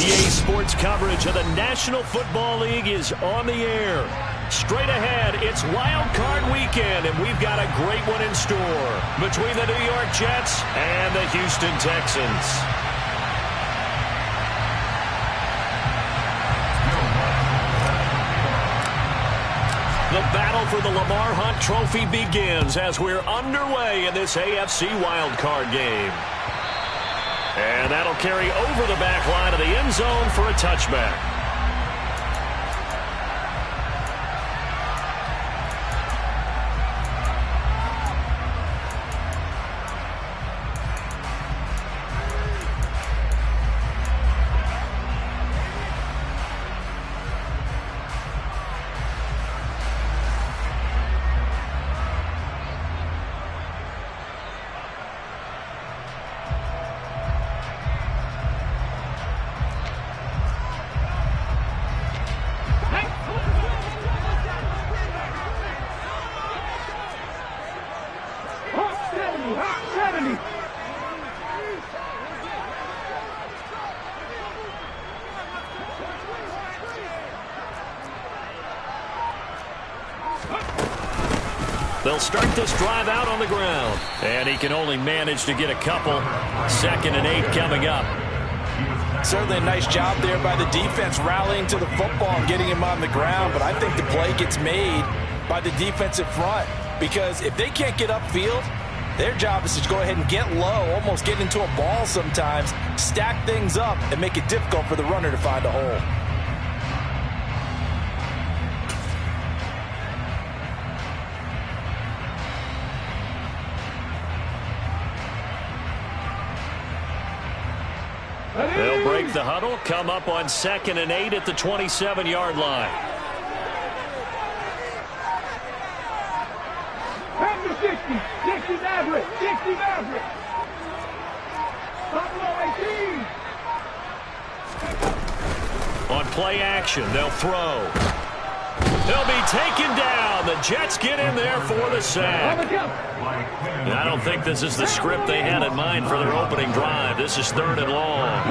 EA Sports coverage of the National Football League is on the air. Straight ahead, it's Wild Card Weekend, and we've got a great one in store between the New York Jets and the Houston Texans. The battle for the Lamar Hunt Trophy begins as we're underway in this AFC Wild Card game. And that'll carry over the back line of the end zone for a touchback. They'll start this drive out on the ground. And he can only manage to get a couple. 2nd and 8 coming up. Certainly a nice job there by the defense rallying to the football and getting him on the ground. But I think the play gets made by the defensive front. Because if they can't get upfield, their job is to go ahead and get low, almost get into a ball sometimes, stack things up, and make it difficult for the runner to find a hole. They'll break the huddle, come up on 2nd and 8 at the 27-yard line. Back to 60. 60 Maverick. 60 Maverick. Buffalo 18. On play action, they'll throw. They'll be taken down. The Jets get in there for the sack. And I don't think this is the script they had in mind for their opening drive. This is 3rd and long.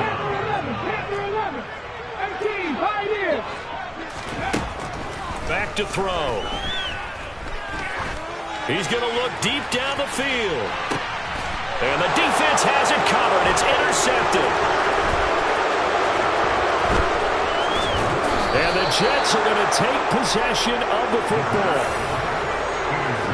Back to throw. He's going to look deep down the field. And the defense has it covered. It's intercepted. And the Jets are going to take possession of the football.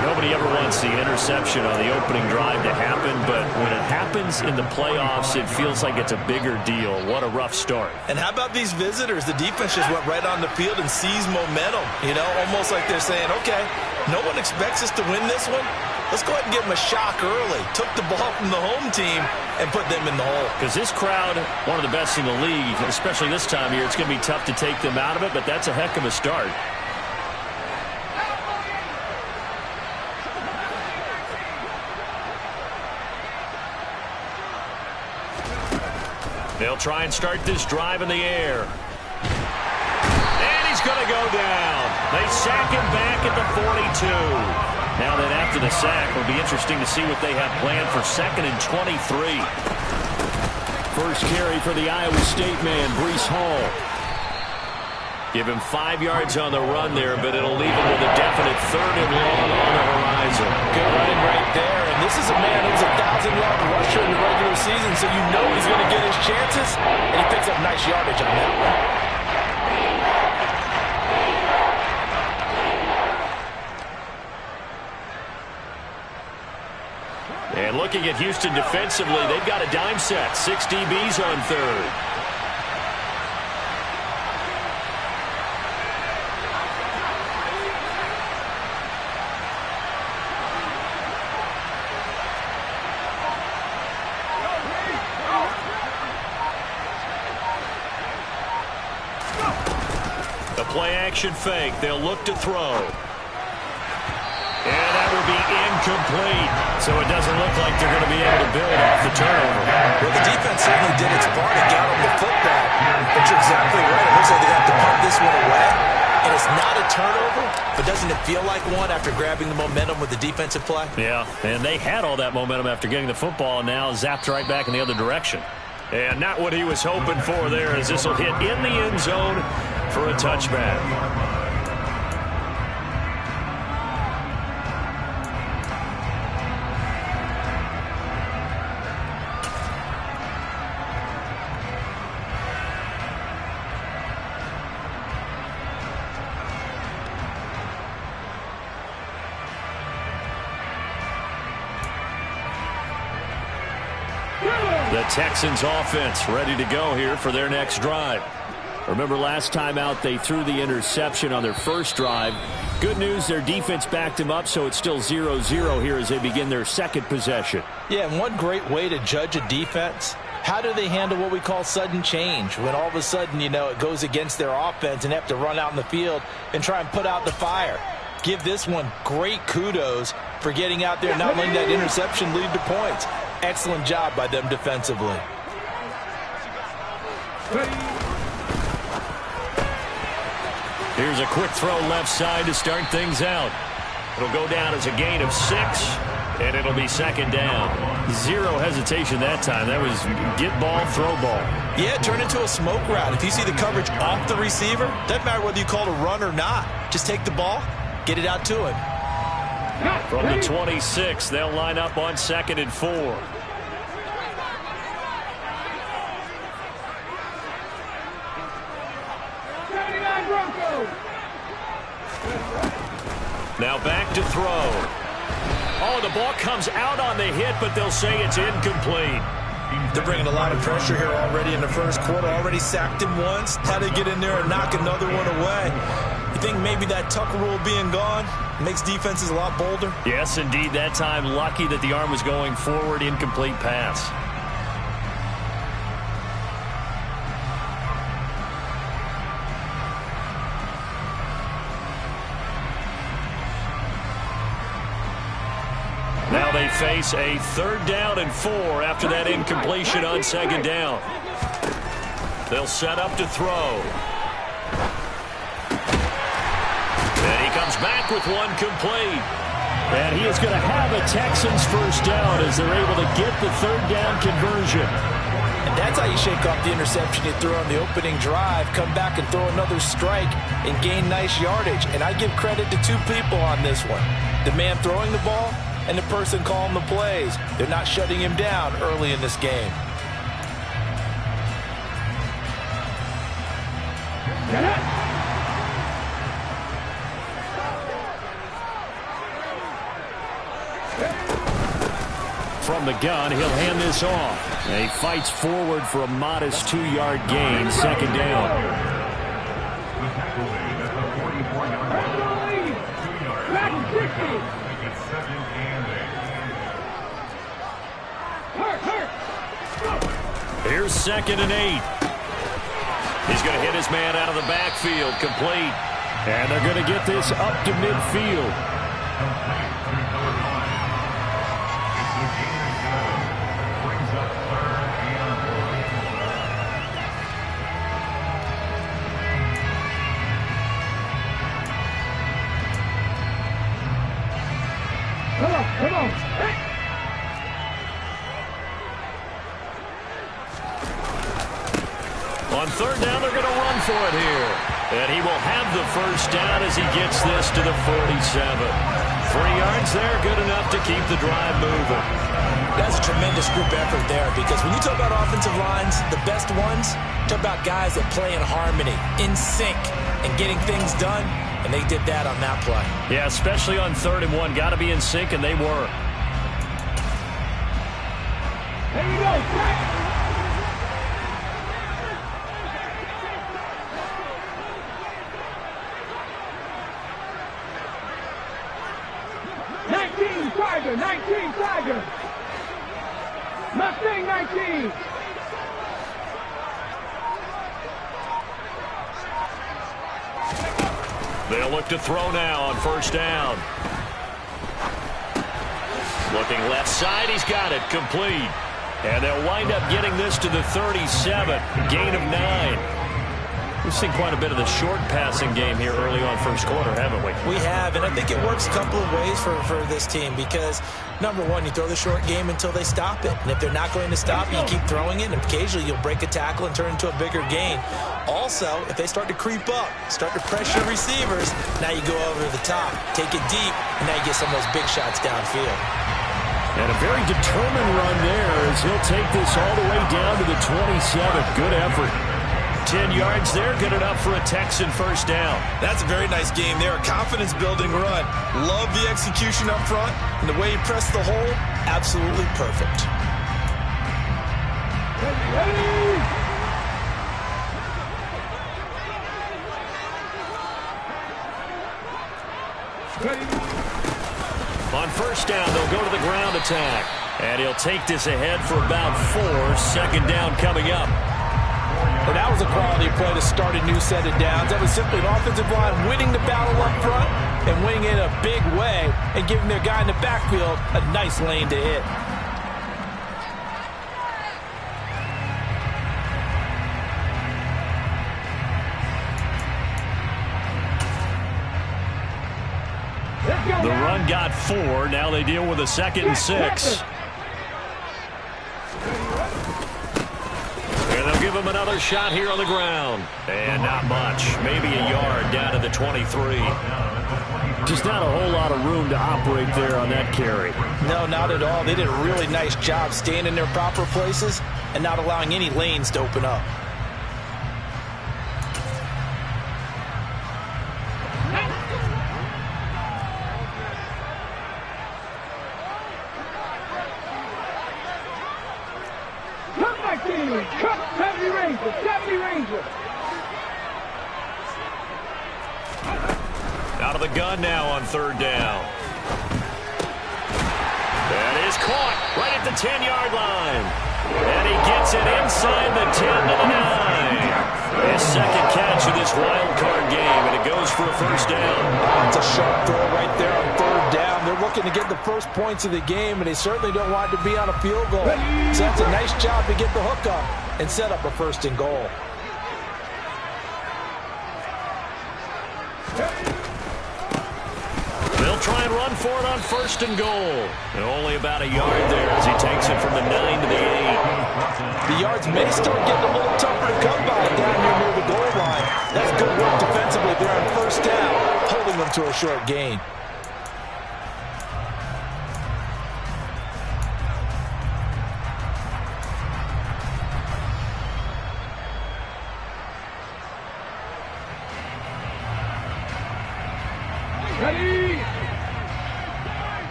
Nobody ever wants the interception on the opening drive to happen, but when it happens in the playoffs, it feels like it's a bigger deal. What a rough start. And how about these visitors? The defense just went right on the field and seized momentum. You know, almost like they're saying, okay, no one expects us to win this one. Let's go ahead and give them a shock early. Took the ball from the home team and put them in the hole. Because this crowd, one of the best in the league, especially this time of year, it's going to be tough to take them out of it, but that's a heck of a start. They'll try and start this drive in the air. And he's going to go down. They sack him back at the 42. Now then, after the sack, it'll be interesting to see what they have planned for 2nd and 23. First carry for the Iowa State man, Breece Hall. Give him 5 yards on the run there, but it'll leave him with a definite 3rd and long on the horizon. Good running right there. And this is a man who's a 1,000-yard rusher in the regular season, so you know he's going to get his chances, and he picks up nice yardage on that one. And looking at Houston defensively, they've got a dime set. 6 DBs on 3rd. The play-action fake. They'll look to throw. And that will be incomplete. So it doesn't look like they're going to be able to build off the turnover. Well, the defense certainly did its part to get them the football. But you're exactly right. It looks like they have to punt this one away. And it's not a turnover, but doesn't it feel like one after grabbing the momentum with the defensive play? Yeah, and they had all that momentum after getting the football, and now zapped right back in the other direction. And not what he was hoping for there, as this will hit in the end zone for a touchback. The Texans offense ready to go here for their next drive. Remember last time out they threw the interception on their first drive. Good news, their defense backed him up, so it's still 0-0 here as they begin their second possession. Yeah, and one great way to judge a defense, how do they handle what we call sudden change? When all of a sudden, it goes against their offense and they have to run out in the field and try and put out the fire. Give this one great kudos for getting out there and not letting that interception lead to points. Excellent job by them defensively. Here's a quick throw left side to start things out. It'll go down as a gain of 6, and it'll be second down. Zero hesitation that time. That was get ball, throw ball. Yeah, turn into a smoke route. If you see the coverage off the receiver, doesn't matter whether you call it a run or not. Just take the ball, get it out to him. From the 26, they'll line up on 2nd and 4. Now back to throw. Oh, the ball comes out on the hit, but they'll say it's incomplete. They're bringing a lot of pressure here already in the first quarter. Already sacked him once. Had to get in there and knock another one away. You think maybe that tuck rule being gone makes defenses a lot bolder? Yes, indeed. That time, lucky that the arm was going forward. Incomplete pass. Now they face a 3rd down and 4 after that incompletion on 2nd down. They'll set up to throw. And he comes back with one complete. And he is going to have a Texans first down as they're able to get the 3rd down conversion. And that's how you shake off the interception you threw on the opening drive. Come back and throw another strike and gain nice yardage. And I give credit to 2 people on this one. The man throwing the ball and the person calling the plays. They're not shutting him down early in this game. From the gun, he'll hand this off. And he fights forward for a modest 2-yard gain, 2nd down. Here's 2nd and 8. He's going to hit his man out of the backfield, complete. And they're going to get this up to midfield. Come on. Hey. On 3rd down, they're going to run for it here. And he will have the first down as he gets this to the 47. 3 yards there, good enough to keep the drive moving. That's a tremendous group effort there, because when you talk about offensive lines, the best ones, talk about guys that play in harmony, in sync, and getting things done, and they did that on that play. Yeah, especially on 3rd and 1. Got to be in sync, and they were. There you go. Tiger, 19, Tiger. Mustang 19. They'll look to throw now on 1st down. Looking left side, he's got it, complete. And they'll wind up getting this to the 37, gain of 9. We've seen quite a bit of the short passing game here early on first quarter, haven't we? We have, and I think it works a couple of ways for this team because, number one, you throw the short game until they stop it. And if they're not going to stop, you keep throwing it, and occasionally you'll break a tackle and turn it into a bigger gain. Also, if they start to creep up, start to pressure receivers, now you go over the top, take it deep, and now you get some of those big shots downfield. And a very determined run there as he'll take this all the way down to the 27. Good effort. 10 yards there, good enough for a Texan first down. That's a very nice game there, a confidence-building run. Love the execution up front, and the way he pressed the hole, absolutely perfect. On first down, they'll go to the ground attack. And he'll take this ahead for about 4. Second down coming up. And that was a quality play to start a new set of downs. That was simply an offensive line winning the battle up front and winning it in a big way and giving their guy in the backfield a nice lane to hit. The run got 4. Now they deal with a 2nd and 6. And they'll give him another shot here on the ground. And not much. Maybe a yard down to the 23. Just not a whole lot of room to operate there on that carry. No, not at all. They did a really nice job staying in their proper places and not allowing any lanes to open up. Out of the gun now on third down. That is caught right at the 10-yard line. And he gets it inside the 10 to the 9. His second catch of this wild card game, and it goes for a first down. It's a sharp throw right there on third down. They're looking to get the first points of the game, and they certainly don't want to be on a field goal. So that's a nice job to get the hook up and set up a first and goal. They'll try and run for it on first and goal. And only about a yard there as he takes it from the 9 to the 8. The yards may start getting a little tougher to come by down here near the goal line. That's good work defensively there on first down, holding them to a short gain. Ready?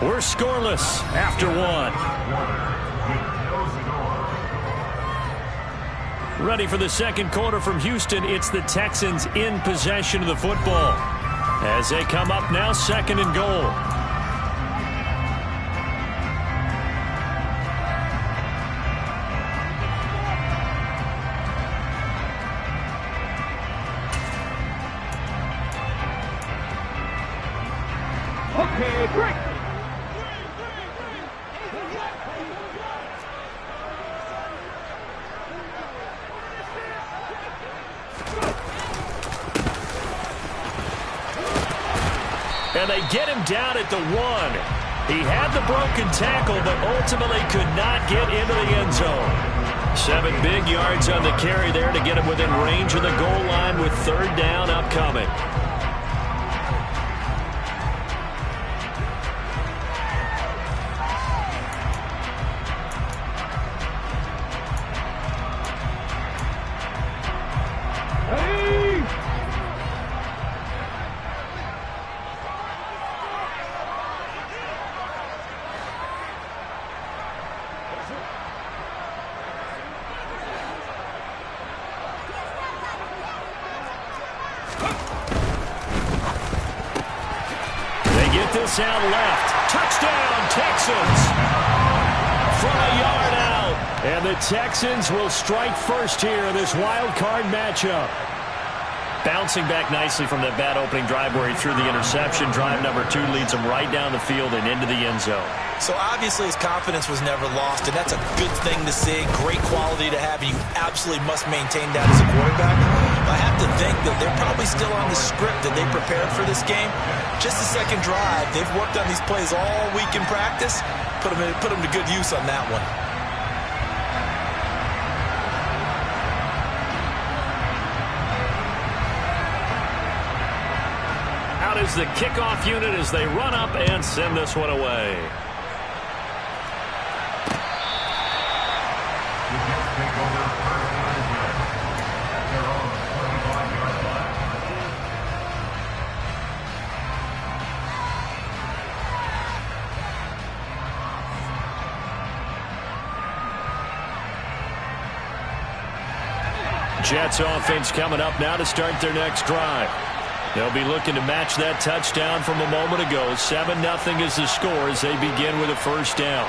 We're scoreless after 1. Ready for the second quarter from Houston. It's the Texans in possession of the football. As they come up now, 2nd and goal. Okay, break. And they get him down at the 1. He had the broken tackle, but ultimately could not get into the end zone. 7 big yards on the carry there to get him within range of the goal line with third down upcoming. This out left. Touchdown, Texans. From a yard out. And the Texans will strike first here in this wild card matchup. Bouncing back nicely from that bad opening drive where he threw the interception. Drive number 2 leads him right down the field and into the end zone. So obviously his confidence was never lost, and that's a good thing to see, great quality to have, and you absolutely must maintain that as a quarterback. But I have to think that they're probably still on the script that they prepared for this game. Just the second drive, they've worked on these plays all week in practice, put them to good use on that one. Out is the kickoff unit as they run up and send this one away. Jets offense coming up now to start their next drive. They'll be looking to match that touchdown from a moment ago. 7-0 is the score as they begin with a first down.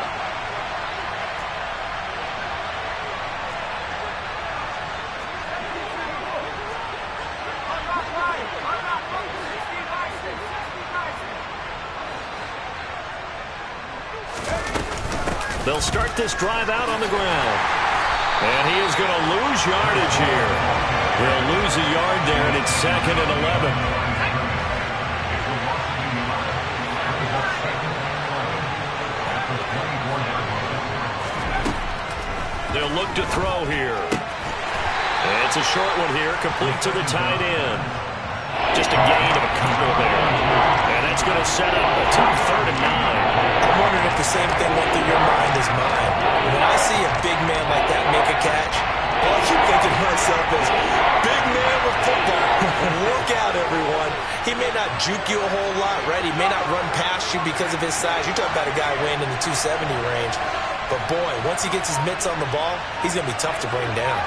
They'll start this drive out on the ground. And he is going to lose yardage here. He'll lose a yard there, and it's 2nd and 11. They'll look to throw here. And it's a short one here, complete to the tight end. Just a gain of a couple there. And that's going to set up a tough 3rd and 9. I'm wondering if the same thing went through your mind as mine. When I see a big man like that make a catch, all I keep thinking to myself is, big man with football. Look out, everyone. He may not juke you a whole lot, right? He may not run past you because of his size. You're talking about a guy weighing in the 270 range. But, boy, once he gets his mitts on the ball, he's going to be tough to bring down.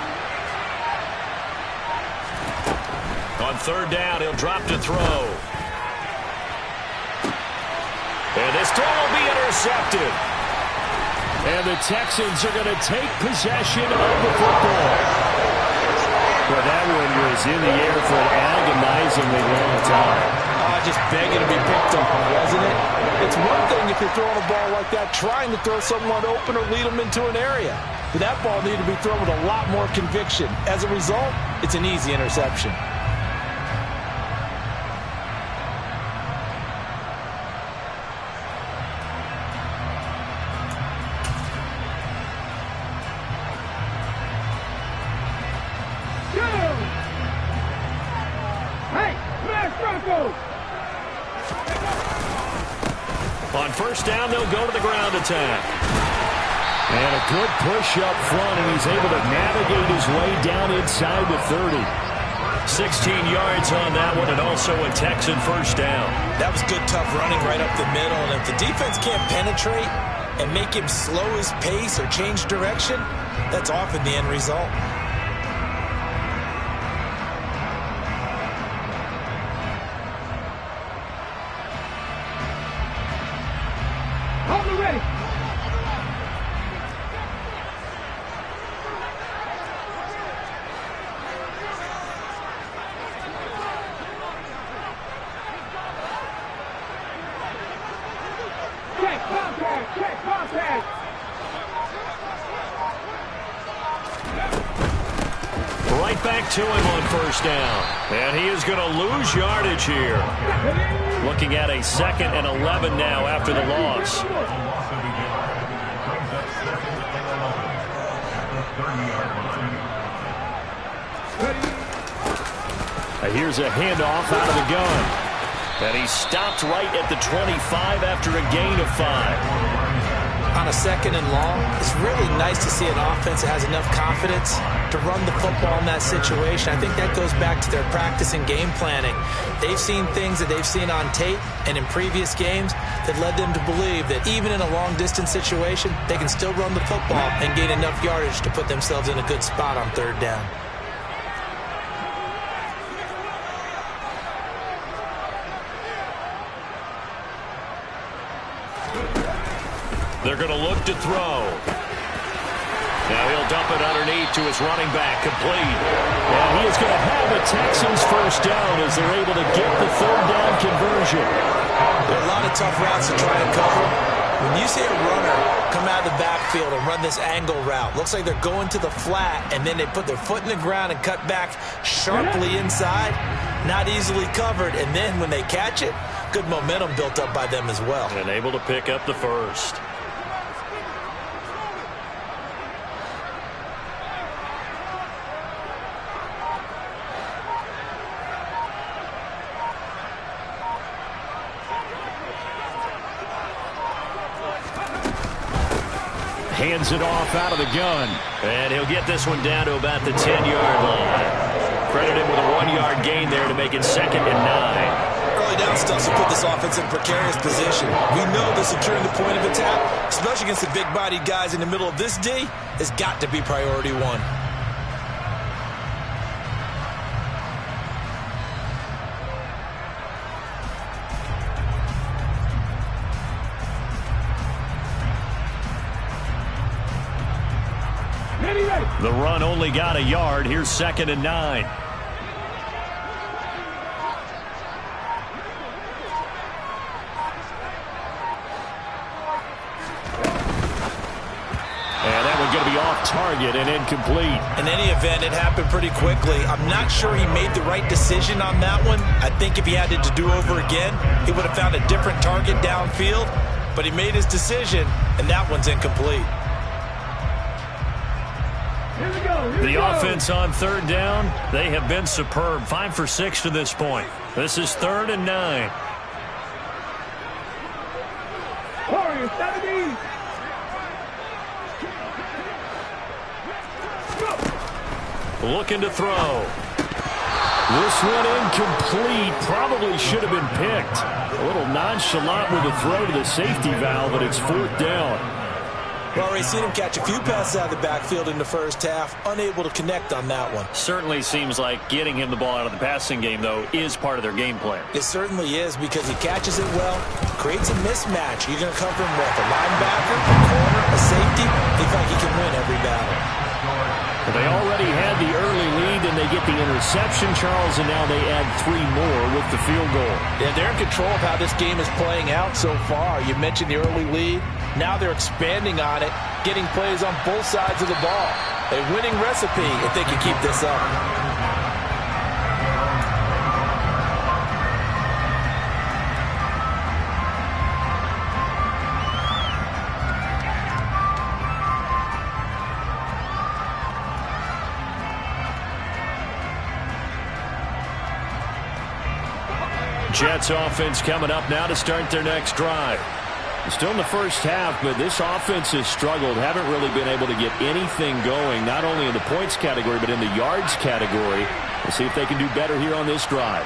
On 3rd down, he'll drop to throw. And this throw will be intercepted. And the Texans are going to take possession of the football. Well, that one was in the air for an agonizingly long time. Just begging to be picked up, wasn't it? It's one thing if you're throwing a ball like that, trying to throw someone open or lead them into an area. But that ball needed to be thrown with a lot more conviction. As a result, it's an easy interception. On 1st down, they'll go to the ground attack. And a good push up front, and he's able to navigate his way down inside the 30. 16 yards on that one, and also a Texan 1st down. That was good, tough running right up the middle, and if the defense can't penetrate and make him slow his pace or change direction, that's often the end result. Back to him on 1st down. And he is going to lose yardage here. Looking at a 2nd and 11 now after the loss. Here's a handoff out of the gun. And he stopped right at the 25 after a gain of 5. On a 2nd and long, it's really nice to see an offense that has enough confidence to run the football in that situation. I think that goes back to their practice and game planning. They've seen things that they've seen on tape and in previous games that led them to believe that even in a long-distance situation, they can still run the football and gain enough yardage to put themselves in a good spot on 3rd down. They're going to look to throw. Now he'll dump it underneath to his running back, complete. And he is going to have the Texans 1st down as they're able to get the 3rd down conversion. There are a lot of tough routes to try and cover. When you see a runner come out of the backfield and run this angle route, looks like they're going to the flat, and then they put their foot in the ground and cut back sharply inside, not easily covered, and then when they catch it, good momentum built up by them as well. And able to pick up the first. Hands it off out of the gun. And he'll get this one down to about the 10-yard line. Credit him with a 1-yard gain there to make it 2nd and 9. Early down stuff to put this offense in precarious position. We know that securing the point of attack, especially against the big-bodied guys in the middle of this D, has got to be priority one. The run only got a yard. Here's 2nd and 9. And that one going to be off target and incomplete. In any event, it happened pretty quickly. I'm not sure he made the right decision on that one. I think if he had it to do over again, he would have found a different target downfield. But he made his decision, and that one's incomplete. The offense on 3rd down, they have been superb. 5 for 6 to this point. This is 3rd and 9. Warriors 17. Looking to throw. This one incomplete. Probably should have been picked. A little nonchalant with a throw to the safety valve, but it's 4th down. Well, we've seen him catch a few passes out of the backfield in the first half, unable to connect on that one. Certainly seems like getting him the ball out of the passing game, though, is part of their game plan. It certainly is, because he catches it well, creates a mismatch. You're going to cover him with a linebacker, a corner, a safety. They think he can win every battle. They already had the early lead, and they get the interception, Charles, and now they add 3 more with the field goal. Yeah, they're in control of how this game is playing out so far. You mentioned the early lead. Now they're expanding on it, getting plays on both sides of the ball. A winning recipe if they can keep this up. Jets offense coming up now to start their next drive. Still in the first half, but this offense has struggled. Haven't really been able to get anything going, not only in the points category, but in the yards category. We'll see if they can do better here on this drive.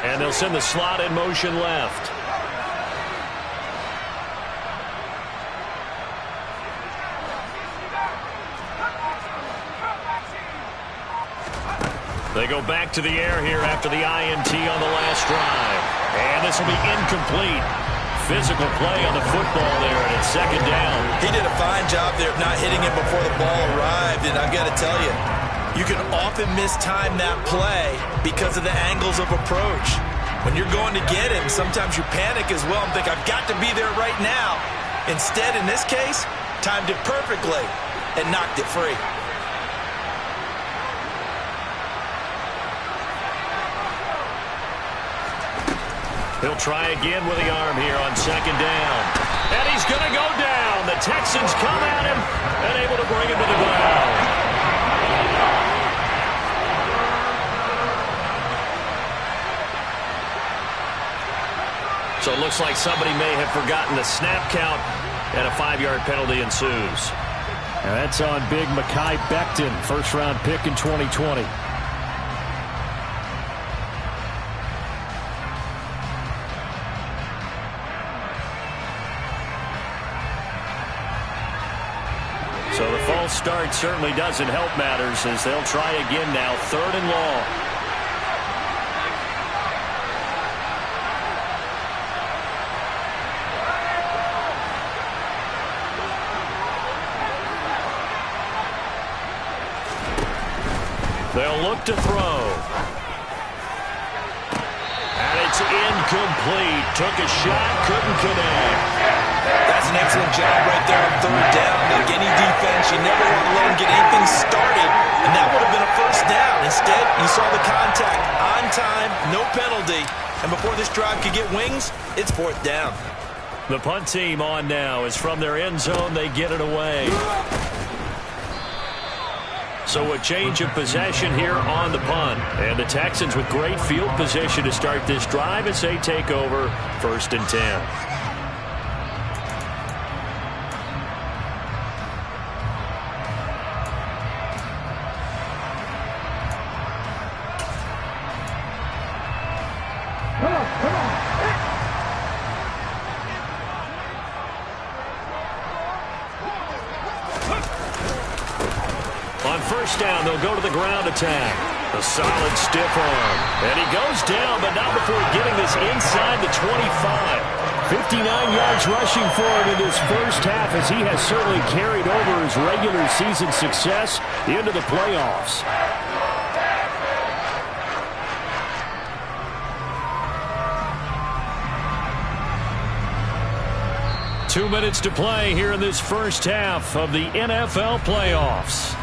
And they'll send the slot in motion left. They go back to the air here after the INT on the last drive. And this will be incomplete. Physical play on the football there, and it's 2nd down. He did a fine job there of not hitting him before the ball arrived, and I've got to tell you, you can often mistime that play because of the angles of approach. When you're going to get him, sometimes you panic as well and think, I've got to be there right now. Instead, in this case, timed it perfectly and knocked it free. He'll try again with the arm here on 2nd down. And he's going to go down. The Texans come at him and able to bring him to the ground. So it looks like somebody may have forgotten the snap count, and a 5-yard penalty ensues. And that's on big Mekhi Becton, first-round pick in 2020. So the false start certainly doesn't help matters as they'll try again now, 3rd and long. They'll look to throw. And Incomplete. Took a shot, couldn't connect. That's an excellent job right there on third down. Like any defense, you never want to let them get anything started, and that would have been a first down. Instead, you saw the contact on time, no penalty, and before this drive could get wings, it's fourth down. The punt team on now is from their end zone. They get it away. So a change of possession here on the punt. And the Texans with great field position to start this drive as they take over 1st and 10. Down, they'll go to the ground attack. A solid stiff arm. And he goes down, but not before getting this inside the 25. 59 yards rushing for him in this first half, as he has certainly carried over his regular season success into the playoffs. Two minutes to play here in this first half of the NFL playoffs.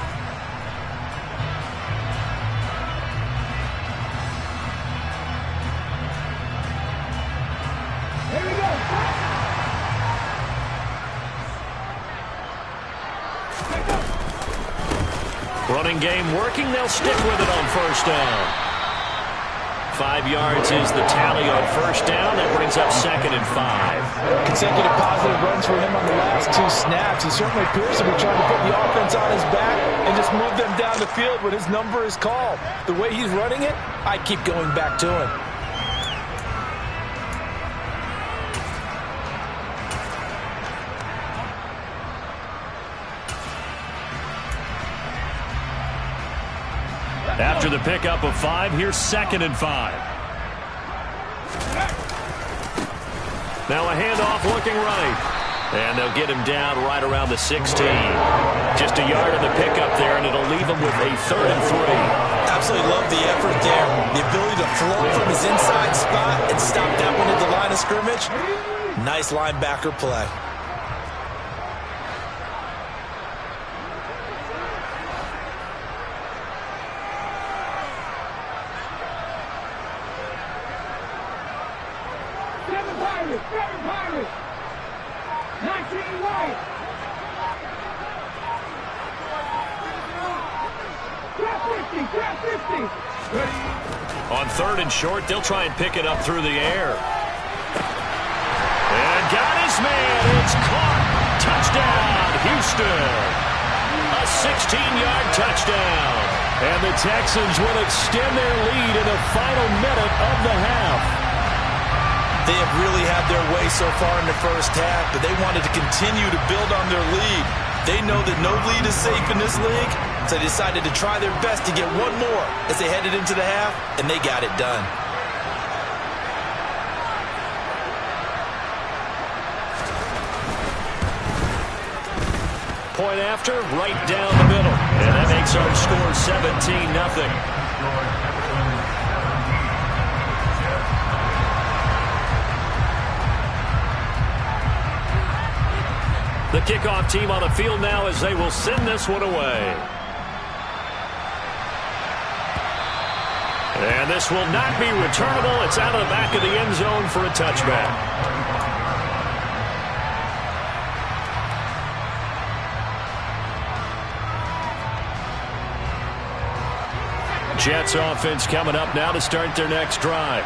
Running game working. They'll stick with it on first down. 5 yards is the tally on first down. That brings up 2nd and 5. Consecutive positive runs for him on the last 2 snaps. He certainly appears to be trying to put the offense on his back and just move them down the field when his number is called. The way he's running it, I keep going back to him. After the pickup of 5, here's 2nd and 5. Now a handoff looking right. And they'll get him down right around the 16. Just a yard of the pickup there, and it'll leave him with a 3rd and 3. Absolutely love the effort there. The ability to flow from his inside spot and stop that one at the line of scrimmage. Nice linebacker play. On 3rd and short, they'll try and pick it up through the air. And got his man. It's caught. Touchdown, Houston. A 16-yard touchdown. And the Texans will extend their lead in the final minute of the half. They have really had their way so far in the first half, but they wanted to continue to build on their lead. They know that no lead is safe in this league, so they decided to try their best to get one more as they headed into the half, and they got it done. Point after, right down the middle. And that makes our score 17-0. The kickoff team on the field now as they will send this one away. And this will not be returnable. It's out of the back of the end zone for a touchback. Jets offense coming up now to start their next drive.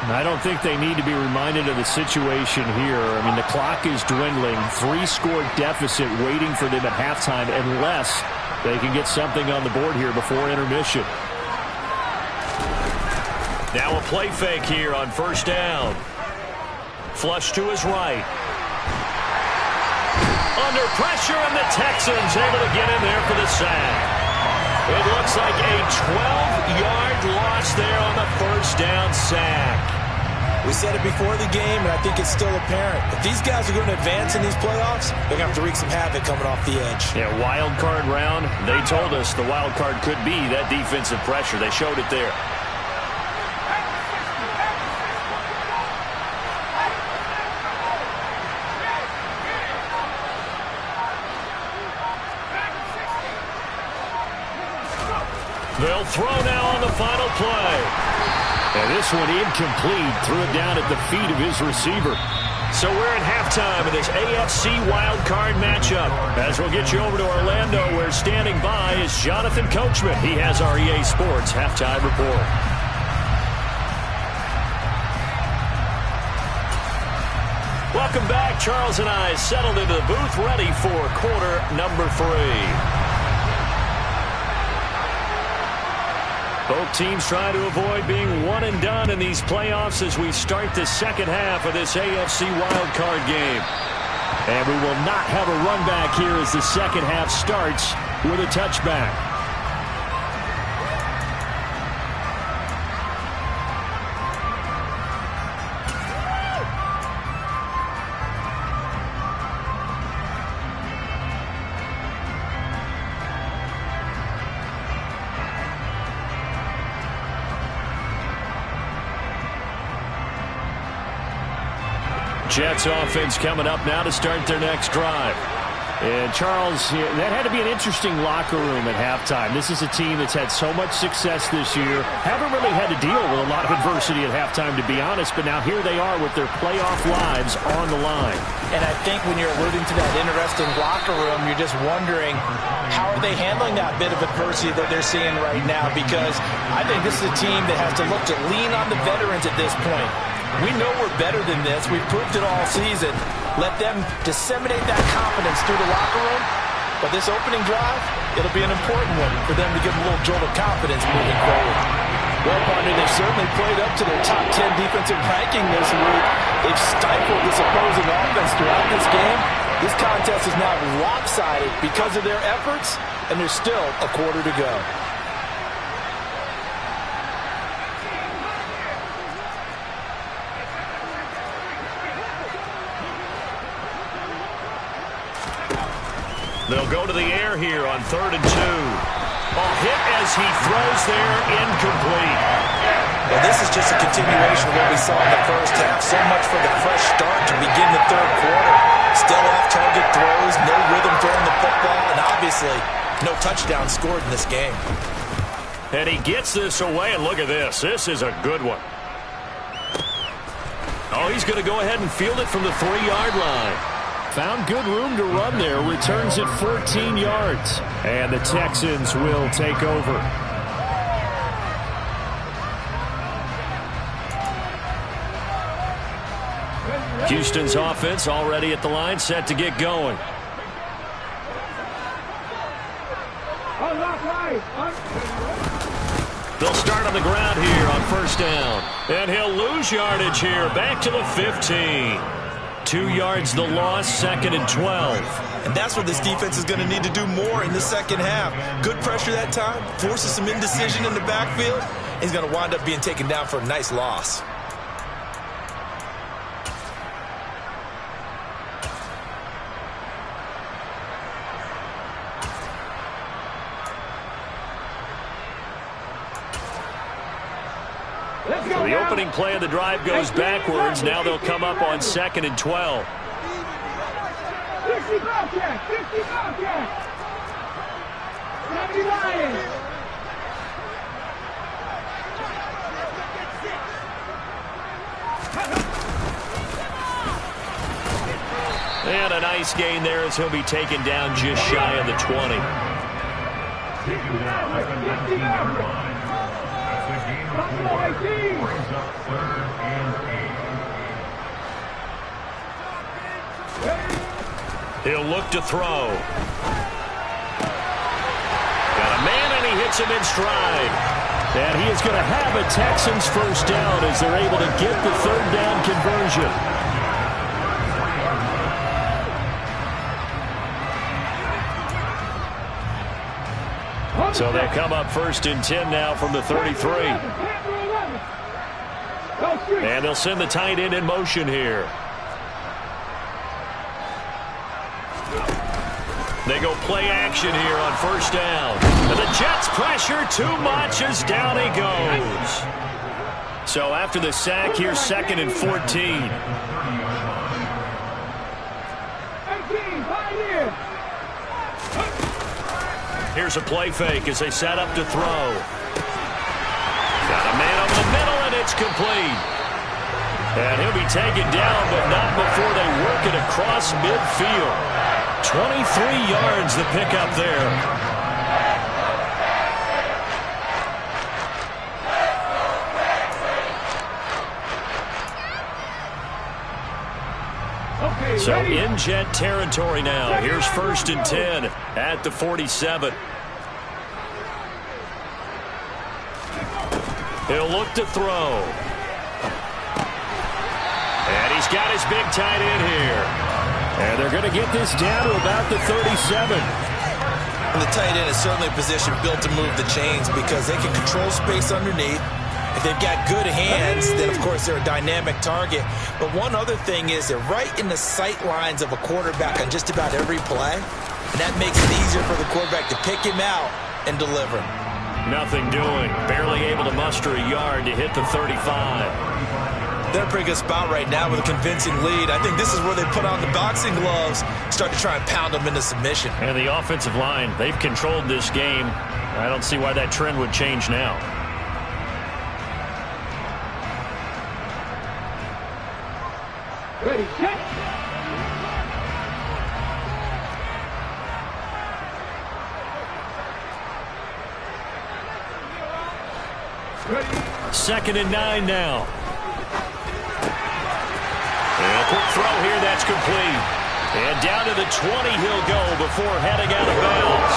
I don't think they need to be reminded of the situation here. I mean, the clock is dwindling. 3-score deficit waiting for them at halftime unless they can get something on the board here before intermission. Now a play fake here on first down. Flush to his right. Under pressure, and the Texans able to get in there for the sack. It looks like a 12-yard loss there on the first down sack. We said it before the game, and I think it's still apparent. If these guys are going to advance in these playoffs, they're going to have to wreak some havoc coming off the edge. Yeah, wild card round. They told us the wild card could be that defensive pressure. They showed it there. They'll throw now on the final play. And this one incomplete. Threw it down at the feet of his receiver. So we're at halftime of this AFC wildcard matchup. As we'll get you over to Orlando, where standing by is Jonathan Coachman. He has our EA Sports halftime report. Welcome back. Charles and I settled into the booth, ready for quarter number 3. Both teams trying to avoid being one and done in these playoffs as we start the second half of this AFC wildcard game. And we will not have a run back here as the second half starts with a touchback. Jets offense coming up now to start their next drive. And Charles, that had to be an interesting locker room at halftime. This is a team that's had so much success this year. Haven't really had to deal with a lot of adversity at halftime, to be honest. But now here they are with their playoff lives on the line. And I think when you're alluding to that interesting locker room, you're just wondering, how are they handling that bit of adversity that they're seeing right now? Because I think this is a team that has to look to lean on the veterans at this point. We know we're better than this. We've proved it all season. Let them disseminate that confidence through the locker room. But this opening drive, it'll be an important one for them to give them a little jolt of confidence moving forward. Well, partner, they've certainly played up to their top 10 defensive ranking this week. They've stifled this opposing offense throughout this game. This contest is now lopsided because of their efforts, and there's still a quarter to go. They'll go to the air here on 3rd and 2. Ball hit as he throws there, incomplete. Well, this is just a continuation of what we saw in the first half. So much for the fresh start to begin the third quarter. Still off-target throws, no rhythm throwing the football, and obviously no touchdown scored in this game. And he gets this away, and look at this. This is a good one. Oh, he's going to go ahead and field it from the 3-yard line. Found good room to run there. Returns it 14 yards. And the Texans will take over. Houston's offense already at the line, set to get going. They'll start on the ground here on 1st down. And he'll lose yardage here. Back to the 15. 2 yards the loss, 2nd and 12. And that's what this defense is going to need to do more in the second half. Good pressure that time, forces some indecision in the backfield. He's going to wind up being taken down for a nice loss. So the opening play of the drive goes backwards. Now they'll come up on 2nd and 12. 60 Bobcat! 60 Bobcat! 70 Lions! And a nice gain there as he'll be taken down just shy of the 20. He'll look to throw. Got a man, and he hits him in stride. And he is going to have a Texans first down as they're able to get the 3rd down conversion. So they come up 1st and 10 now from the 33. And they'll send the tight end in motion here. They go play action here on 1st down. And the Jets pressure too much as down he goes. So after the sack, here's 2nd and 14. Here's a play fake as they set up to throw. Got a man over the middle, and it's complete. And he'll be taken down, but not before they work it across midfield. 23 yards the pickup there. So in jet territory now. Here's 1st and 10 at the 47. He'll look to throw. And he's got his big tight end here. And they're going to get this down to about the 37. And the tight end is certainly a position built to move the chains because they can control space underneath. If they've got good hands, then, of course, they're a dynamic target. But one other thing is they're right in the sight lines of a quarterback on just about every play. And that makes it easier for the quarterback to pick him out and deliver. Nothing doing. Barely able to muster a yard to hit the 35. They're in a pretty good spot right now with a convincing lead. I think this is where they put on the boxing gloves, start to try and pound them into submission. And the offensive line, they've controlled this game. I don't see why that trend would change now. Ready, set. Ready. 2nd and 9 now. And a quick throw here, that's complete. And down to the 20 he'll go before heading out of bounds.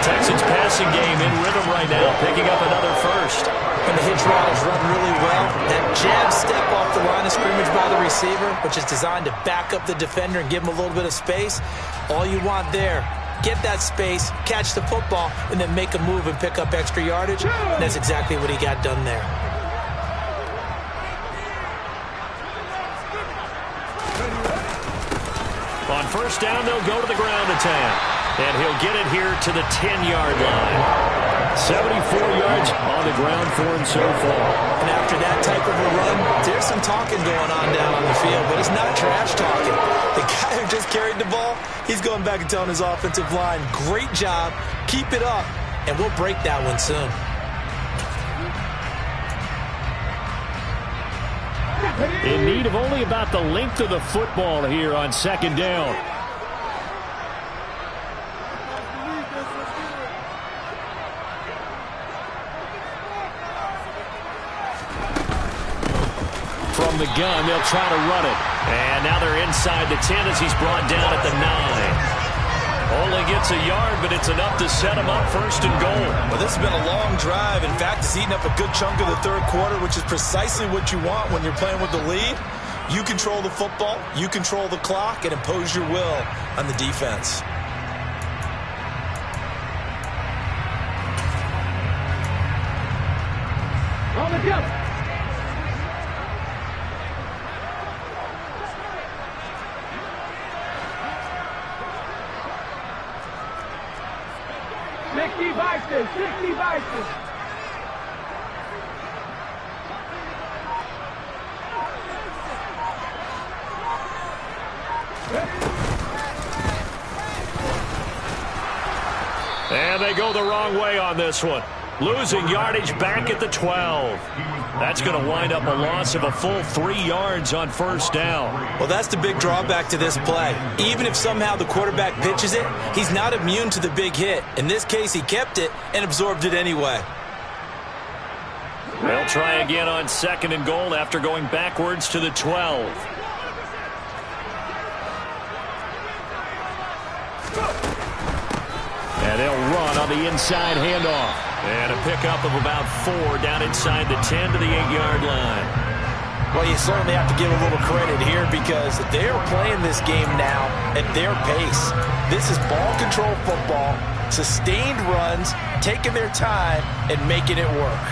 Texans passing game in rhythm right now, picking up another first. And the hitch route is run really well. That jab step off the line of scrimmage by the receiver, which is designed to back up the defender and give him a little bit of space. All you want there, get that space, catch the football, and then make a move and pick up extra yardage. And that's exactly what he got done there. On 1st down, they'll go to the ground attack. And he'll get it here to the 10-yard line. 74 yards on the ground for him so far. And after that type of a run, there's some talking going on down on the field, but it's not trash talking. The guy who just carried the ball, he's going back and telling his offensive line, great job, keep it up, and we'll break that one soon. In need of only about the length of the football here on 2nd down. From the gun, they'll try to run it. And now they're inside the 10 as he's brought down at the 9. Only gets a yard, but it's enough to set him up 1st and goal. Well, this has been a long drive. In fact, it's eaten up a good chunk of the 3rd quarter, which is precisely what you want when you're playing with the lead. You control the football, you control the clock, and impose your will on the defense. On the jump. Vices, 60 vices. And they go the wrong way on this one. Losing yardage back at the 12. That's going to wind up a loss of a full 3 yards on 1st down. Well, that's the big drawback to this play. Even if somehow the quarterback pitches it, he's not immune to the big hit. In this case, he kept it and absorbed it anyway. They'll try again on 2nd and goal after going backwards to the 12. And they'll run on the inside handoff. And a pickup of about 4 down inside the 10 to the 8-yard line. Well, you certainly have to give a little credit here because they're playing this game now at their pace. This is ball control football, sustained runs, taking their time, and making it work.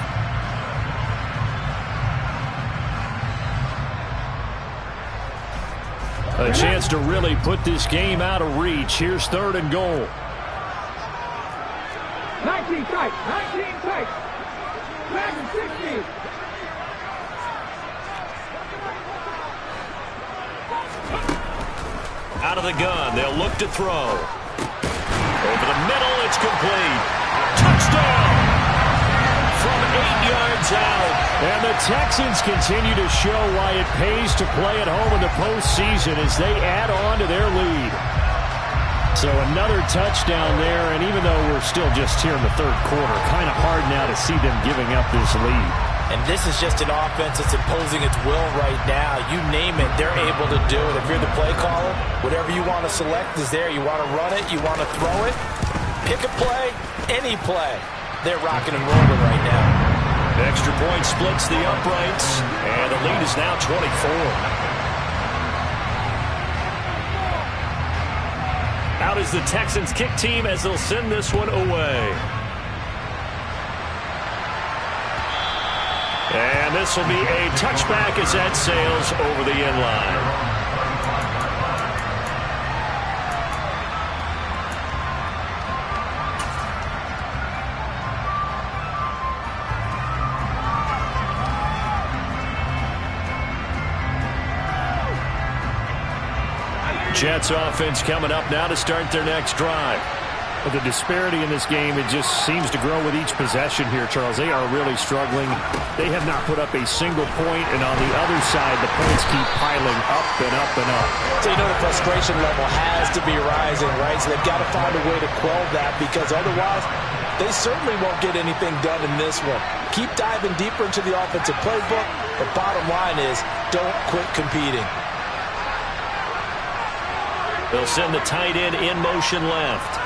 A chance to really put this game out of reach. Here's 3rd and goal. 19 tight, 19 tight. Back and 16. Out of the gun, they'll look to throw. Over the middle, it's complete. Touchdown! From 8 yards out. And the Texans continue to show why it pays to play at home in the postseason as they add on to their lead. So another touchdown there, and even though we're still just here in the third quarter, kind of hard now to see them giving up this lead. And this is just an offense that's imposing its will right now. You name it, they're able to do it. If you're the play caller, whatever you want to select is there. You want to run it, you want to throw it, pick a play, any play. They're rocking and rolling right now. Extra point splits the uprights, and the lead is now 24. Out is the Texans kick team as they'll send this one away. And this will be a touchback as that sails over the end line. Jets offense coming up now to start their next drive. Well, the disparity in this game, it just seems to grow with each possession here, Charles. They are really struggling. They have not put up a single point, and on the other side, the points keep piling up and up and up. So you know the frustration level has to be rising, right? So they've got to find a way to quell that, because otherwise they certainly won't get anything done in this one. Keep diving deeper into the offensive playbook, but bottom line is don't quit competing. They'll send the tight end in motion left.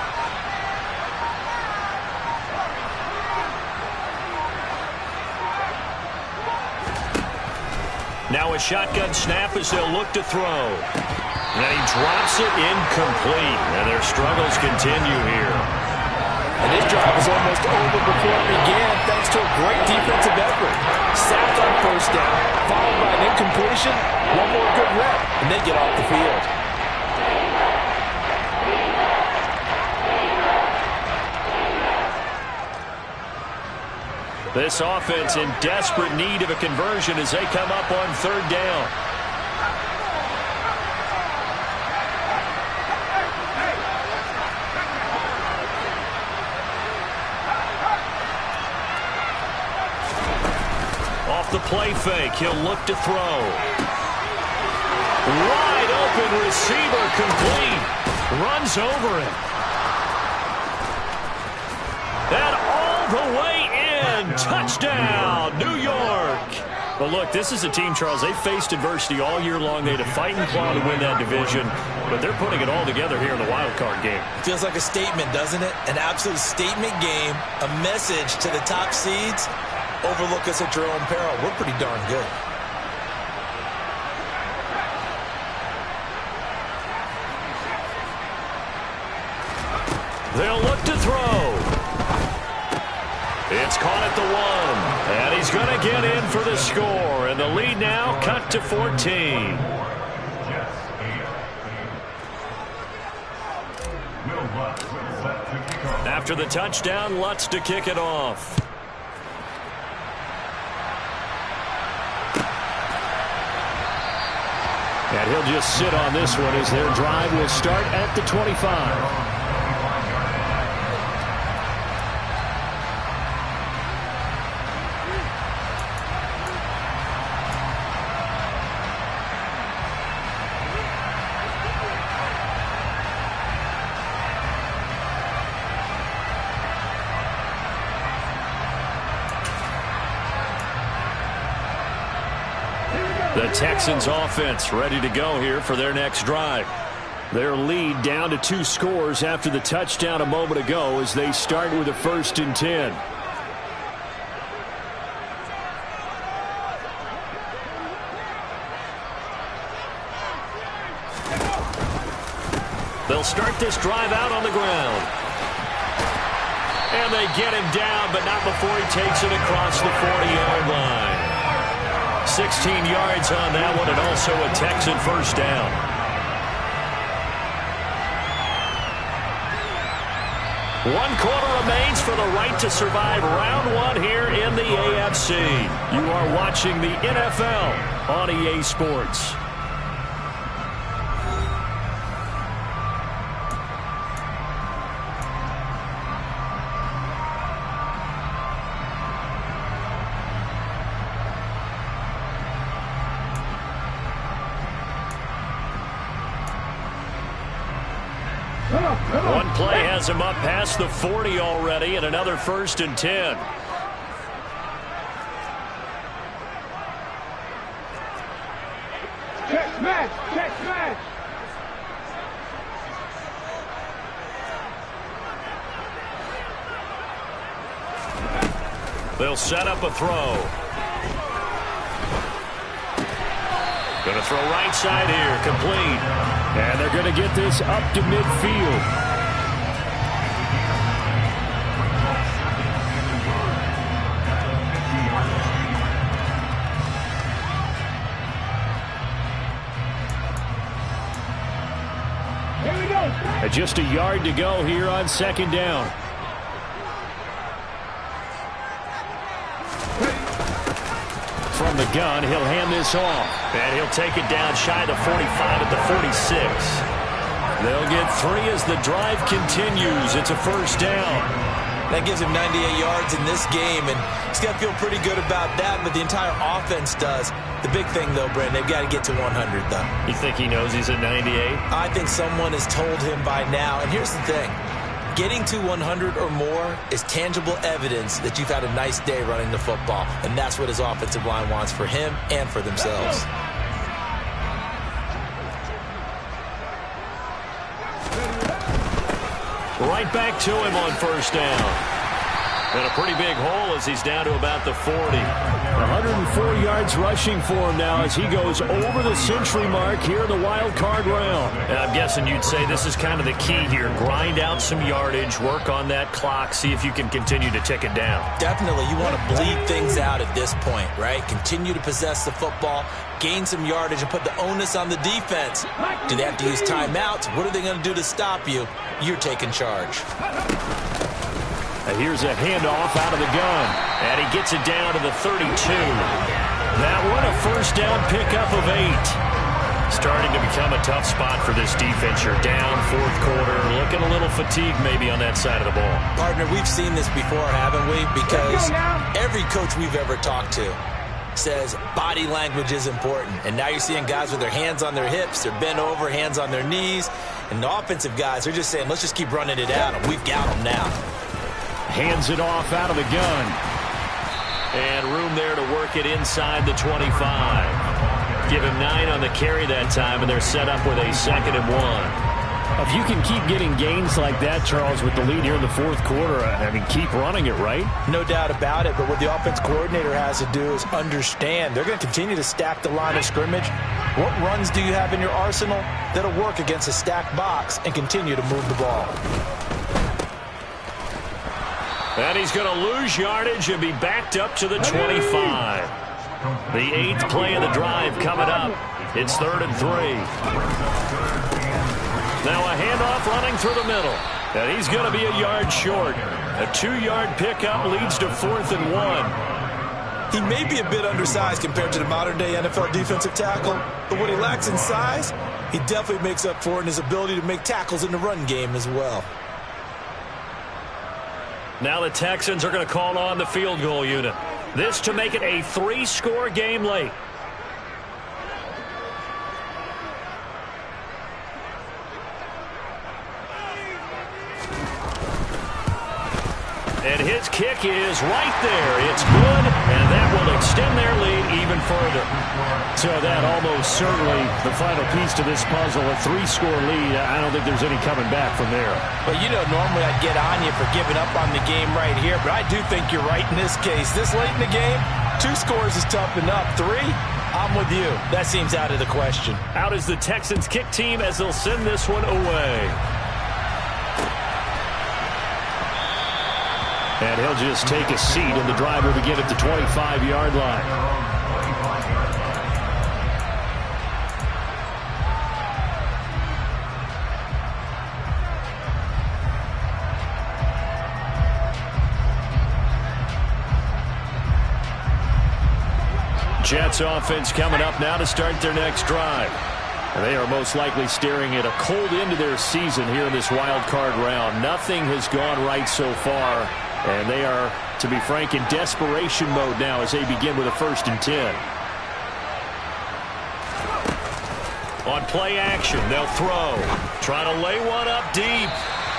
Now a shotgun snap as they'll look to throw. And he drops it incomplete. And their struggles continue here. And this drive was almost over before it began thanks to a great defensive effort. Sacked on first down, followed by an incompletion. One more good rep, and they get off the field. This offense in desperate need of a conversion as they come up on third down. Off the play fake, he'll look to throw. Wide open receiver complete. Runs over him. And all the way in. Touchdown, New York. But look, this is a team, Charles, they faced adversity all year long. They had to fight and claw to win that division, but they're putting it all together here in the wild card game. Feels like a statement, doesn't it? An absolute statement game, a message to the top seeds. Overlook us at your own peril. We're pretty darn good. They'll look to throw. It's caught at the 1, and he's going to get in for the score, and the lead now cut to 14. After the touchdown, Lutz to kick it off. And he'll just sit on this one as their drive will start at the 25. The Texans offense ready to go here for their next drive. Their lead down to 2 scores after the touchdown a moment ago as they start with a 1st and 10. They'll start this drive out on the ground. And they get him down, but not before he takes it across the 40-yard line. 16 yards on that one, and also a Texan first down. One quarter remains for the right to survive round 1 here in the AFC. You are watching the NFL on EA Sports. One play has him up past the 40 already, and another 1st and 10. Check smash, check smash. They'll set up a throw. Going to throw right side here, complete. And they're going to get this up to midfield. Here we go. Just a yard to go here on 2nd down. From the gun, he'll hand this off. And he'll take it down shy of the 45 at the 46. They'll get 3 as the drive continues. It's a 1st down. That gives him 98 yards in this game, and he's got to feel pretty good about that, but the entire offense does. The big thing, though, Brent, they've got to get to 100, though. You think he knows he's at 98? I think someone has told him by now, and here's the thing. Getting to 100 or more is tangible evidence that you've had a nice day running the football, and that's what his offensive line wants for him and for themselves. Right back to him on 1st down. And a pretty big hole as he's down to about the 40. 104 yards rushing for him now as he goes over the century mark here in the wild card round. And I'm guessing you'd say this is kind of the key here. Grind out some yardage, work on that clock, see if you can continue to tick it down. Definitely. You want to bleed things out at this point, right? Continue to possess the football, gain some yardage, and put the onus on the defense. Do they have to use timeouts? What are they going to do to stop you? You're taking charge. And here's a handoff out of the gun. And he gets it down to the 32. That one a 1st down pickup of 8. Starting to become a tough spot for this defense. You're down 4th quarter, looking a little fatigued maybe on that side of the ball. Partner, we've seen this before, haven't we? Because every coach we've ever talked to says body language is important. And now you're seeing guys with their hands on their hips, they're bent over, hands on their knees. And the offensive guys, they're just saying, let's just keep running it out. And we've got them now. Hands it off out of the gun. And room there to work it inside the 25. Give him 9 on the carry that time, and they're set up with a 2nd and 1. If you can keep getting gains like that, Charles, with the lead here in the 4th quarter, I mean, keep running it, right? No doubt about it, but what the offense coordinator has to do is understand. They're going to continue to stack the line of scrimmage. What runs do you have in your arsenal that'll work against a stacked box and continue to move the ball? And he's going to lose yardage and be backed up to the 25. The 8th play of the drive coming up. It's 3rd and 3. Now a handoff running through the middle. And he's going to be a yard short. A 2-yard pickup leads to 4th and 1. He may be a bit undersized compared to the modern-day NFL defensive tackle, but what he lacks in size, he definitely makes up for it in his ability to make tackles in the run game as well. Now the Texans are going to call on the field goal unit. This to make it a 3-score game late. And his kick is right there. It's good, and that will extend their lead even further. So that almost certainly the final piece to this puzzle, a 3-score lead. I don't think there's any coming back from there. But you know, normally I'd get on you for giving up on the game right here, but I do think you're right in this case. This late in the game, 2 scores is tough enough. 3, I'm with you. That seems out of the question. Out is the Texans kick team as they'll send this one away. And he'll just take a seat, and the drive will begin at the 25-yard line. Jets offense coming up now to start their next drive. And they are most likely staring at a cold end to their season here in this wild card round. Nothing has gone right so far. And they are, to be frank, in desperation mode now as they begin with a 1st and 10. On play action, they'll throw. Trying to lay one up deep.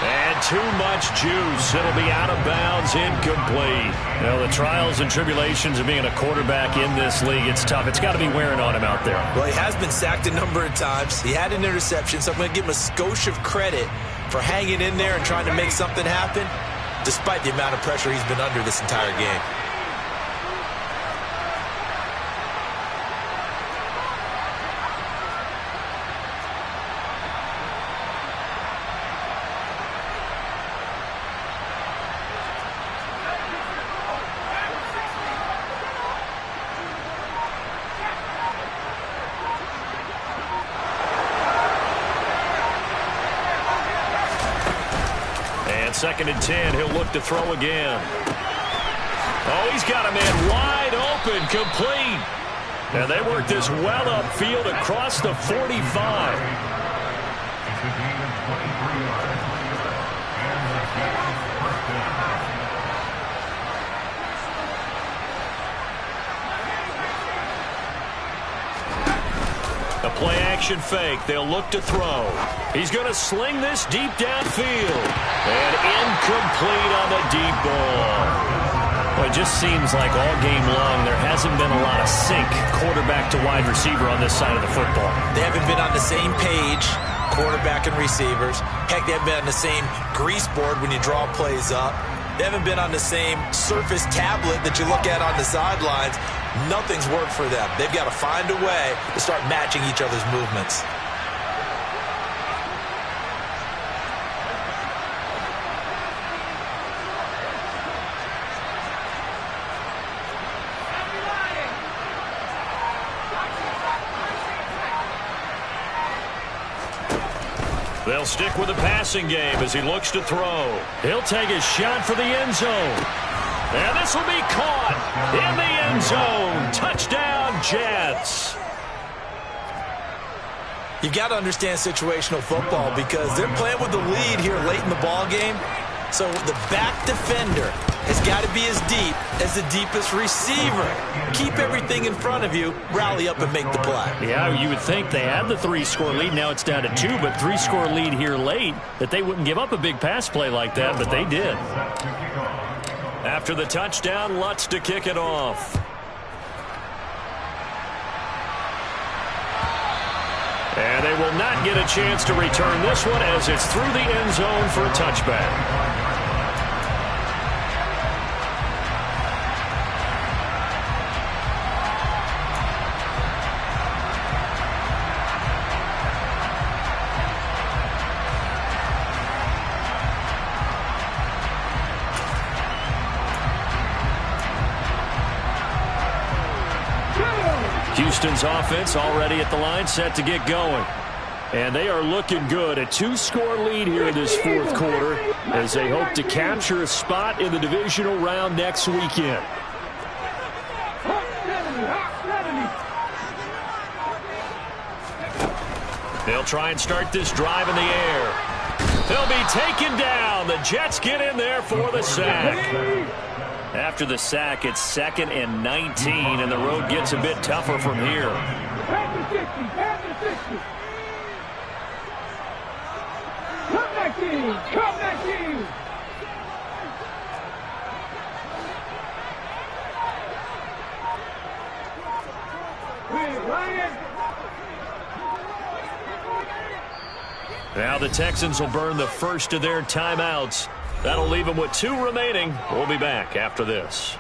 And too much juice. It'll be out of bounds, incomplete. You know, the trials and tribulations of being a quarterback in this league, it's tough. It's got to be wearing on him out there. Well, he has been sacked a number of times. He had an interception, so I'm going to give him a skosh of credit for hanging in there and trying to make something happen, despite the amount of pressure he's been under this entire game. Second and 10, he'll look to throw again. Oh, he's got a man wide open, complete. And they work this well upfield across the 45. A play-action fake. They'll look to throw. He's going to sling this deep downfield. And incomplete on the deep ball. Well, it just seems like all game long there hasn't been a lot of sync quarterback to wide receiver on this side of the football. They haven't been on the same page, quarterback and receivers. Heck, they haven't been on the same grease board when you draw plays up. They haven't been on the same Surface tablet that you look at on the sidelines. Nothing's worked for them. They've got to find a way to start matching each other's movements. They'll stick with the passing game as he looks to throw. He'll take a shot for the end zone. And this will be caught in the end zone. Touchdown, Jets. You've got to understand situational football because they're playing with the lead here late in the ball game. So the back defender has got to be as deep as the deepest receiver. Keep everything in front of you, rally up and make the play. Yeah, you would think they had the 3-score lead. Now it's down to 2, but 3-score lead here late, that they wouldn't give up a big pass play like that, but they did. After the touchdown, Lutz to kick it off. And they will not get a chance to return this one as it's through the end zone for a touchback. Houston's offense already at the line, set to get going. And they are looking good. A 2-score lead here in this fourth quarter as they hope to capture a spot in the divisional round next weekend. They'll try and start this drive in the air. They'll be taken down. The Jets get in there for the sack. After the sack, it's 2nd and 19, and the road gets a bit tougher from here. Pass the 60, pass the 60. Come back in, come back in. Now the Texans will burn the first of their timeouts. That'll leave them with 2 remaining. We'll be back after this.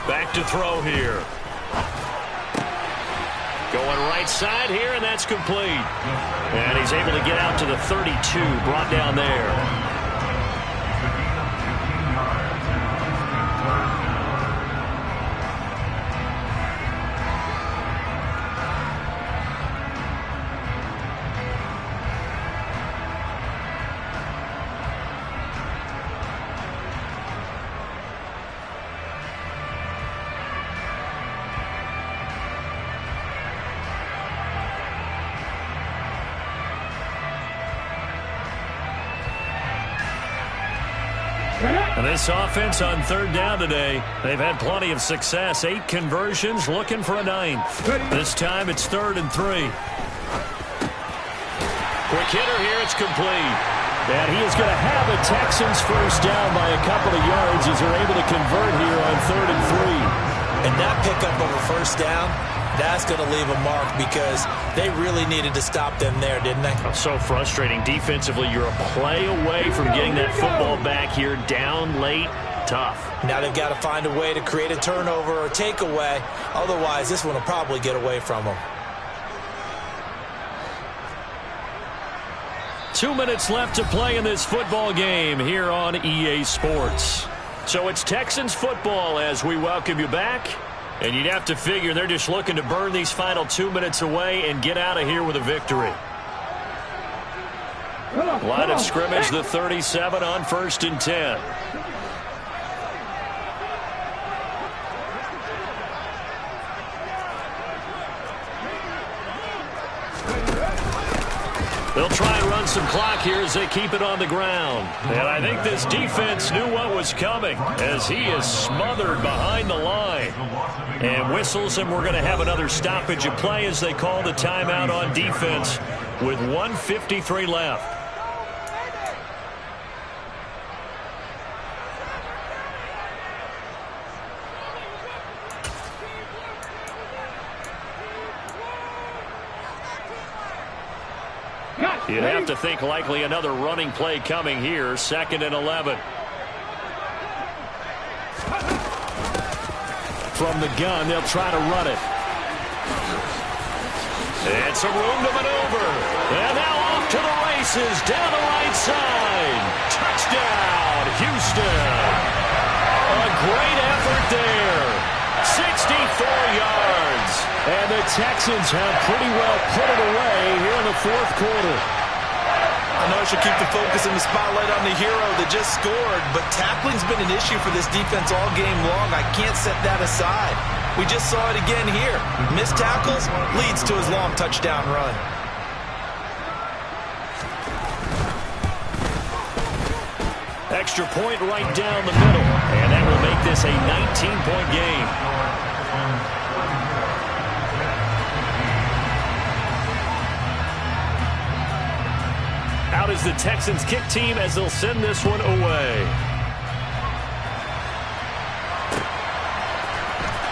Back to throw here. Going right side here, and that's complete. And he's able to get out to the 32, brought down there. And this offense on third down today, they've had plenty of success. 8 conversions, looking for a 9th. This time it's 3rd and 3. Quick hitter here, it's complete. And he is going to have a Texans first down by a couple of yards as they're able to convert here on 3rd and 3. And that pickup of a first down, that's going to leave a mark because they really needed to stop them there, didn't they? So frustrating. Defensively, you're a play away from getting that football back here down late. Tough. Now they've got to find a way to create a turnover or takeaway. Otherwise, this one will probably get away from them. 2 minutes left to play in this football game here on EA Sports. So it's Texans football as we welcome you back. And you'd have to figure they're just looking to burn these final 2 minutes away and get out of here with a victory. Line of scrimmage, the 37 on 1st and 10. They'll try and run some clock here as they keep it on the ground. And I think this defense knew what was coming as he is smothered behind the line. And whistles, and we're going to have another stoppage of play as they call the timeout on defense with 1:53 left. You'd have to think likely another running play coming here. 2nd and 11. From the gun, they'll try to run it. And some room to maneuver. And now off to the races down the right side. Touchdown, Houston. A great effort there. 64 yards. And the Texans have pretty well put it away here in the 4th quarter. I know I should keep the focus and the spotlight on the hero that just scored, but tackling's been an issue for this defense all game long. I can't set that aside. We just saw it again here. Missed tackles leads to his long touchdown run. Extra point right down the middle. And that will make this a 19-point game. Out is the Texans kick team as they'll send this one away.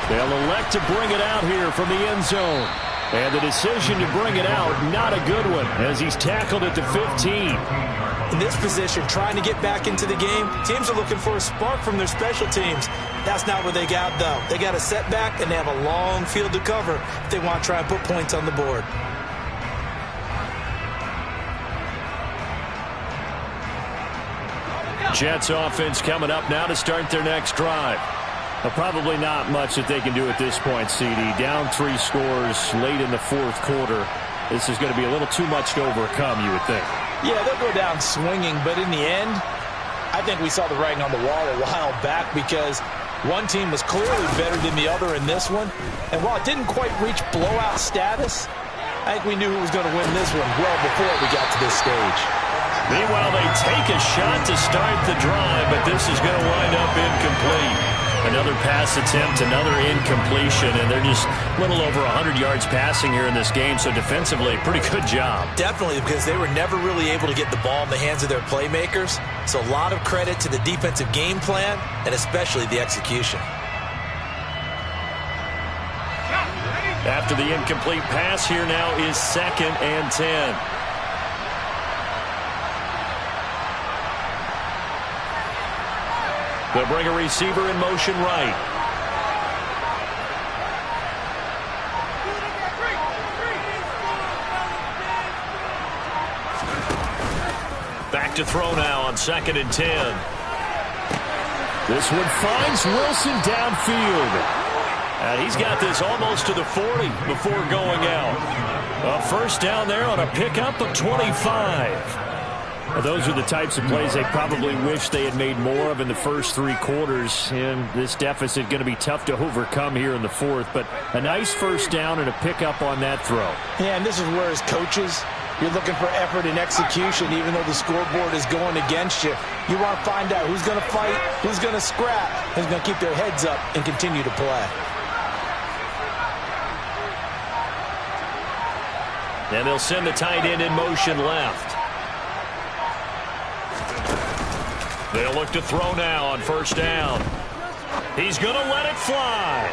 They'll elect to bring it out here from the end zone. And the decision to bring it out, not a good one, as he's tackled at the 15. In this position, trying to get back into the game, teams are looking for a spark from their special teams. That's not what they got, though. They got a setback, and they have a long field to cover if they want to try and put points on the board. Jets offense coming up now to start their next drive. Well, probably not much that they can do at this point, CD. Down 3 scores late in the 4th quarter. This is going to be a little too much to overcome, you would think. Yeah, they'll go down swinging, but in the end, I think we saw the writing on the wall a while back because one team was clearly better than the other in this one. And while it didn't quite reach blowout status, I think we knew who was going to win this one well before we got to this stage. Meanwhile, they take a shot to start the drive, but this is going to wind up incomplete. Another pass attempt, another incompletion, and they're just a little over 100 yards passing here in this game, so defensively, pretty good job. Definitely, because they were never really able to get the ball in the hands of their playmakers, so a lot of credit to the defensive game plan and especially the execution. After the incomplete pass, here now is 2nd and 10. They'll bring a receiver in motion right. Back to throw now on 2nd and 10. This one finds Wilson downfield. And he's got this almost to the 40 before going out. A first down there on a pickup of 25. Those are the types of plays they probably wish they had made more of in the first 3 quarters. And this deficit going to be tough to overcome here in the 4th. But a nice first down and a pickup on that throw. Yeah, and this is where his coaches You're looking for effort and execution, even though the scoreboard is going against you. You want to find out who's going to fight, who's going to scrap, who's going to keep their heads up and continue to play. And they'll send the tight end in motion left. They'll look to throw now on first down. He's going to let it fly.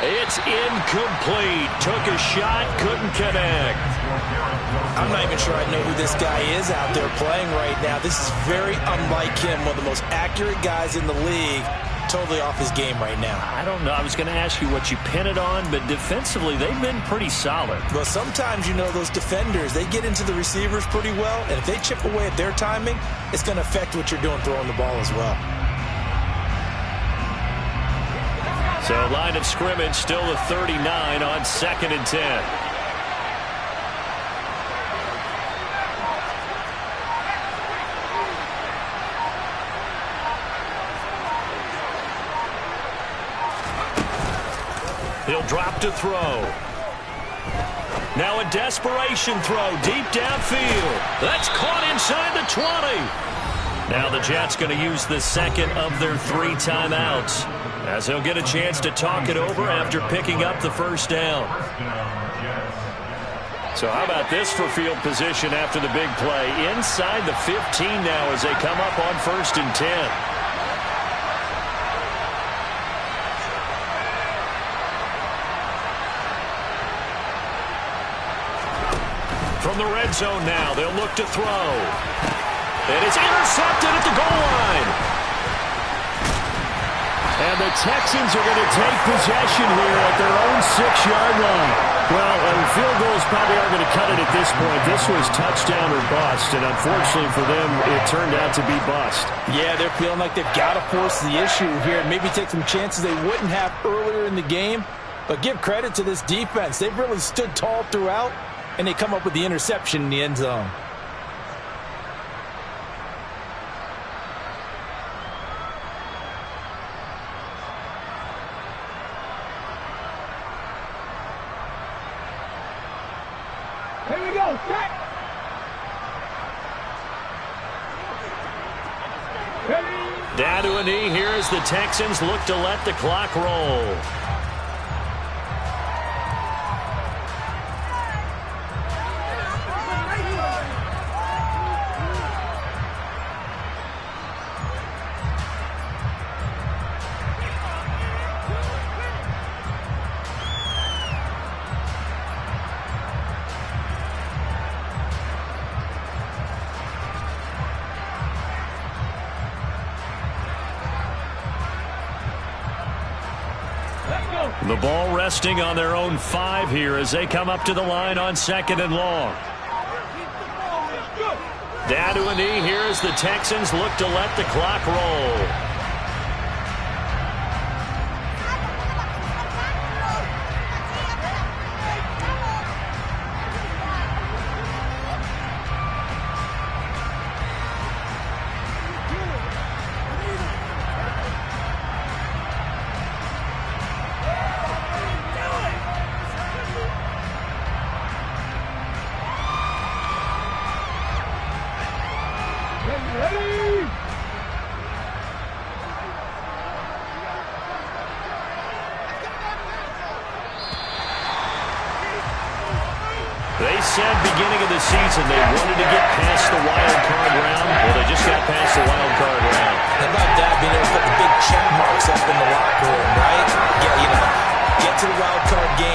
It's incomplete. Took a shot, couldn't connect. I'm not even sure I know who this guy is out there playing right now. This is very unlike him, one of the most accurate guys in the league. Totally off his game right now. I don't know. I was going to ask you what you pin it on, but defensively, they've been pretty solid. Well, sometimes, you know, those defenders, they get into the receivers pretty well, and if they chip away at their timing, it's going to affect what you're doing throwing the ball as well. So line of scrimmage still the 39 on 2nd and 10. He'll drop to throw. Now a desperation throw deep downfield. That's caught inside the 20. Now the Jets going to use the second of their 3 timeouts, as he'll get a chance to talk it over after picking up the first down. So how about this for field position after the big play? Inside the 15 now as they come up on 1st and 10. From the red zone now, they'll look to throw. And it's intercepted at the goal line. And the Texans are going to take possession here at their own 6-yard line. Well, field goals probably aren't going to cut it at this point. This was touchdown or bust, and unfortunately for them, it turned out to be bust. Yeah, they're feeling like they've got to force the issue here and maybe take some chances they wouldn't have earlier in the game. But give credit to this defense. They've really stood tall throughout, and they come up with the interception in the end zone. Here we go, set. Ready. Down to a knee here as the Texans look to let the clock roll. The ball resting on their own 5 here as they come up to the line on 2nd and long. Down to a knee here as the Texans look to let the clock roll. They said beginning of the season they wanted to get past the wild card round. Well, they just got past the wild card round. How about